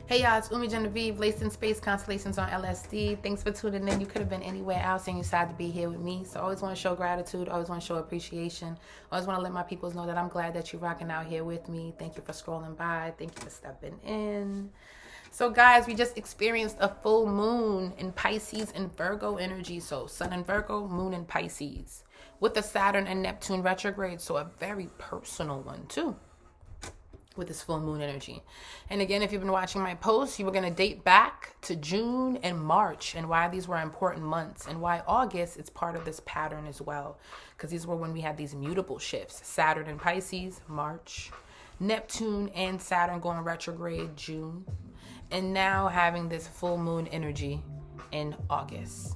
Hey y'all, it's Umi Genevieve, Laced in Space Constellations on LSD. Thanks for tuning in. You could have been anywhere else and you decided to be here with me. So I always want to show gratitude, always want to show appreciation. I always want to let my peoples know that I'm glad that you're rocking out here with me. Thank you for scrolling by. Thank you for stepping in. So guys, we just experienced a full moon in Pisces and Virgo energy. So Sun in Virgo, Moon in Pisces. With the Saturn and Neptune retrograde. So a very personal one too, with this full moon energy. And again, if you've been watching my posts, you were going to date back to June and March and why these were important months and why August is part of this pattern as well. Because these were when we had these mutable shifts. Saturn in Pisces, March. Neptune and Saturn going retrograde, June. And now having this full moon energy in August.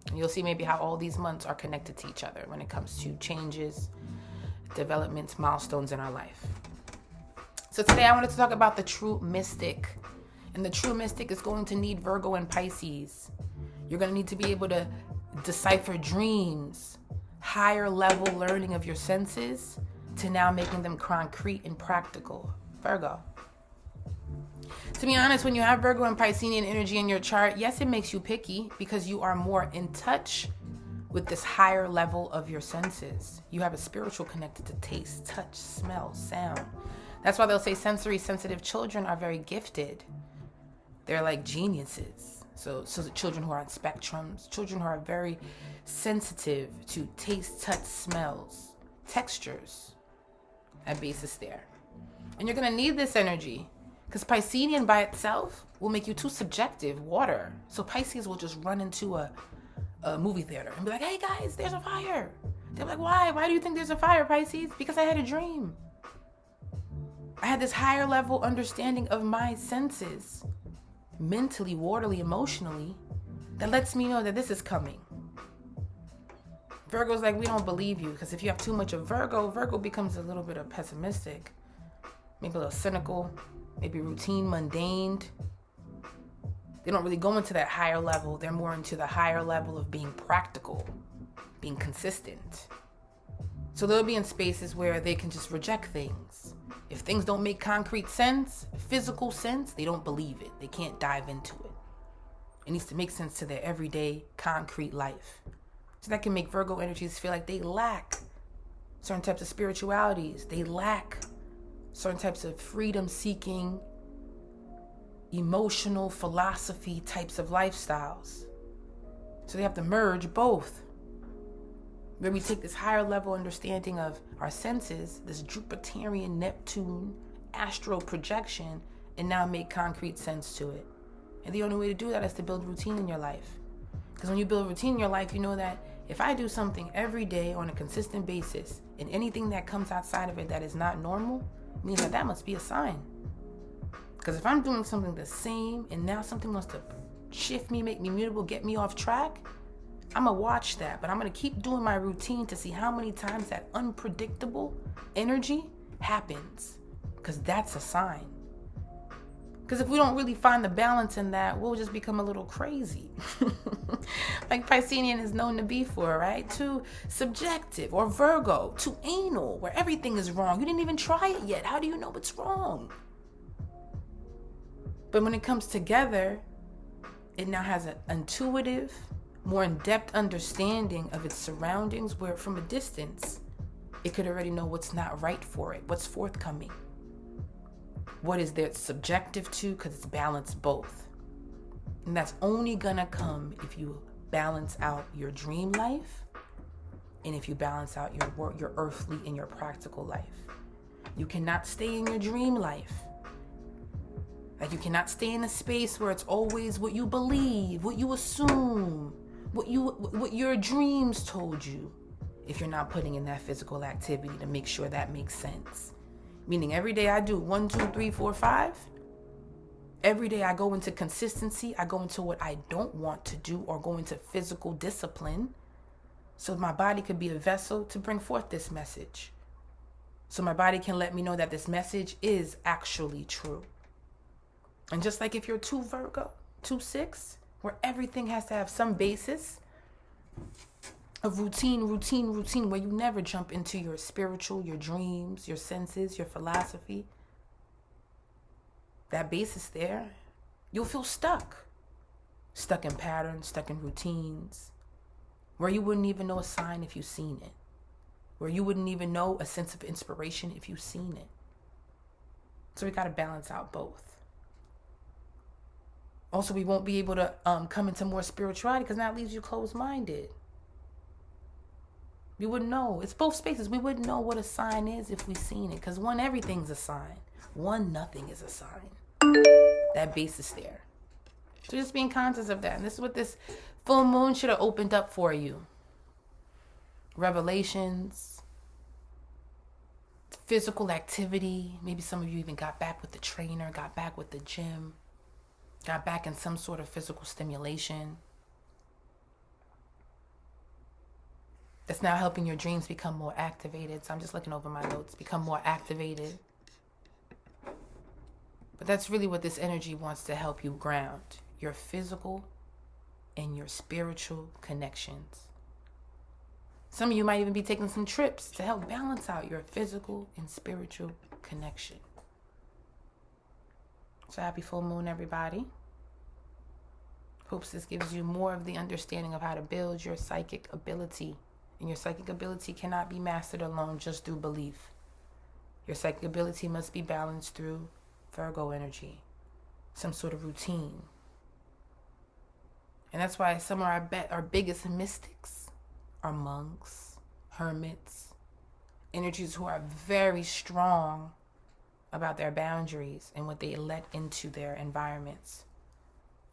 And you'll see maybe how all these months are connected to each other when it comes to changes, developments, milestones in our life. So today I wanted to talk about the true mystic. And the true mystic is going to need Virgo and Pisces. You're going to need to be able to decipher dreams, higher level learning of your senses, to now making them concrete and practical. Virgo. To be honest, when you have Virgo and Piscean energy in your chart, yes, it makes you picky because you are more in touch with this higher level of your senses. You have a spiritual connected to taste, touch, smell, sound. That's why they'll say sensory sensitive children are very gifted. They're like geniuses. So the children who are on spectrums, children who are very sensitive to taste, touch, smells, textures, at basis there. And you're going to need this energy because Piscean by itself will make you too subjective, water. So Pisces will just run into a movie theater and be like, hey guys, there's a fire. They're like, why? Why do you think there's a fire, Pisces? Because I had a dream. I had this higher level understanding of my senses, mentally, waterly, emotionally, that lets me know that this is coming. Virgo's like, we don't believe you, because if you have too much of Virgo becomes a little bit of pessimistic, maybe a little cynical, maybe routine, mundane. They don't really go into that higher level. They're more into the higher level of being practical, being consistent. So they'll be in spaces where they can just reject things. If things don't make concrete sense, physical sense, they don't believe it. They can't dive into it. It needs to make sense to their everyday, concrete life. So that can make Virgo energies feel like they lack certain types of spiritualities. They lack certain types of freedom-seeking, emotional philosophy types of lifestyles. So they have to merge both. Where we take this higher level understanding of our senses, this Jupiterian Neptune astral projection, and now make concrete sense to it. And the only way to do that is to build routine in your life. Because when you build routine in your life, you know that if I do something every day on a consistent basis, and anything that comes outside of it that is not normal, means that that must be a sign. Because if I'm doing something the same, and now something wants to shift me, make me mutable, get me off track, I'm going to watch that, but I'm going to keep doing my routine to see how many times that unpredictable energy happens, because that's a sign. Because if we don't really find the balance in that, we'll just become a little crazy. Like Piscean is known to be for, right? Too subjective. Or Virgo, too anal, where everything is wrong. You didn't even try it yet. How do you know it's wrong? But when it comes together, it now has an intuitive, more in-depth understanding of its surroundings, where from a distance, it could already know what's not right for it, what's forthcoming. What is there subjective to, because it's balanced both. And that's only gonna come if you balance out your dream life and if you balance out your earthly and your practical life. You cannot stay in your dream life. Like you cannot stay in a space where it's always what you believe, what you assume, what your dreams told you, if you're not putting in that physical activity to make sure that makes sense. Meaning every day I do 1, 2, 3, 4, 5. Every day I go into consistency. I go into what I don't want to do or go into physical discipline so my body could be a vessel to bring forth this message. So my body can let me know that this message is actually true. And just like if you're 2 Virgo, 2/6, where everything has to have some basis of routine, where you never jump into your spiritual, your dreams, your senses, your philosophy. that base is there, you'll feel stuck. Stuck in patterns, stuck in routines, where you wouldn't even know a sign if you've seen it. Where you wouldn't even know a sense of inspiration if you've seen it. So we got to balance out both. Also, we won't be able to come into more spirituality because now it leaves you closed-minded. We wouldn't know. It's both spaces. We wouldn't know what a sign is if we seen it. Because one, everything's a sign. One, nothing is a sign. That base is there. So just being conscious of that. And this is what this full moon should have opened up for you. Revelations. Physical activity. Maybe some of you even got back with the trainer, got back with the gym, got back in some sort of physical stimulation. That's now helping your dreams become more activated. So I'm just looking over my notes. Become more activated. But that's really what this energy wants to help you ground. Your physical and your spiritual connections. Some of you might even be taking some trips to help balance out your physical and spiritual connection. So happy full moon, everybody. Hopes this gives you more of the understanding of how to build your psychic ability. And your psychic ability cannot be mastered alone just through belief. Your psychic ability must be balanced through Virgo energy, some sort of routine. And that's why some of our biggest mystics are monks, hermits, energies who are very strong about their boundaries and what they let into their environments.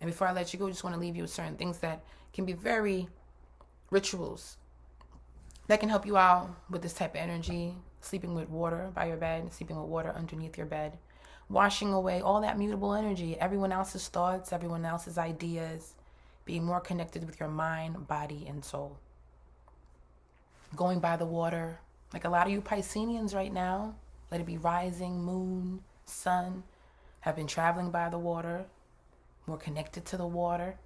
And before I let you go, I just want to leave you with certain things that can be very rituals that can help you out with this type of energy. Sleeping with water by your bed, sleeping with water underneath your bed, washing away all that mutable energy, everyone else's thoughts, everyone else's ideas, being more connected with your mind, body, and soul. Going by the water, like a lot of you Pisceans right now, let it be rising, moon, sun, have been traveling by the water, more connected to the water,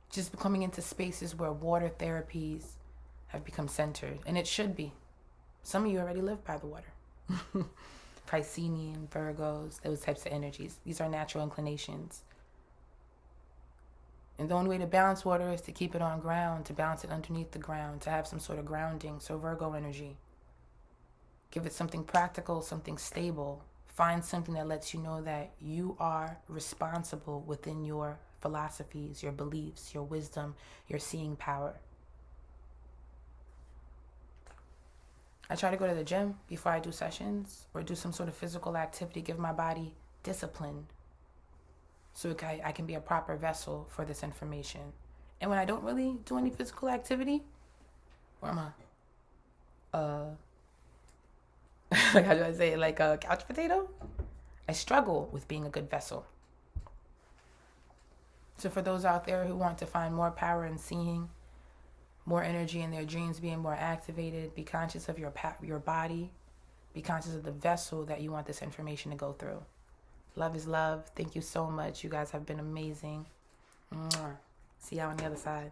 just coming into spaces where water therapies have become centered, and it should be. Some of you already live by the water. Piscean, Virgos, those types of energies. These are natural inclinations. And the only way to balance water is to keep it on ground, to balance it underneath the ground, to have some sort of grounding. So Virgo energy. Give it something practical, something stable. Find something that lets you know that you are responsible within your philosophies, your beliefs, your wisdom, your seeing power. I try to go to the gym before I do sessions or do some sort of physical activity, give my body discipline so I can be a proper vessel for this information. And when I don't really do any physical activity, where am I? Like how do I say it? Like a couch potato? I struggle with being a good vessel. So for those out there who want to find more power in seeing, more energy in their dreams being more activated, be conscious of your body. Be conscious of the vessel that you want this information to go through. Love is love. Thank you so much. You guys have been amazing. Mwah. See y'all on the other side.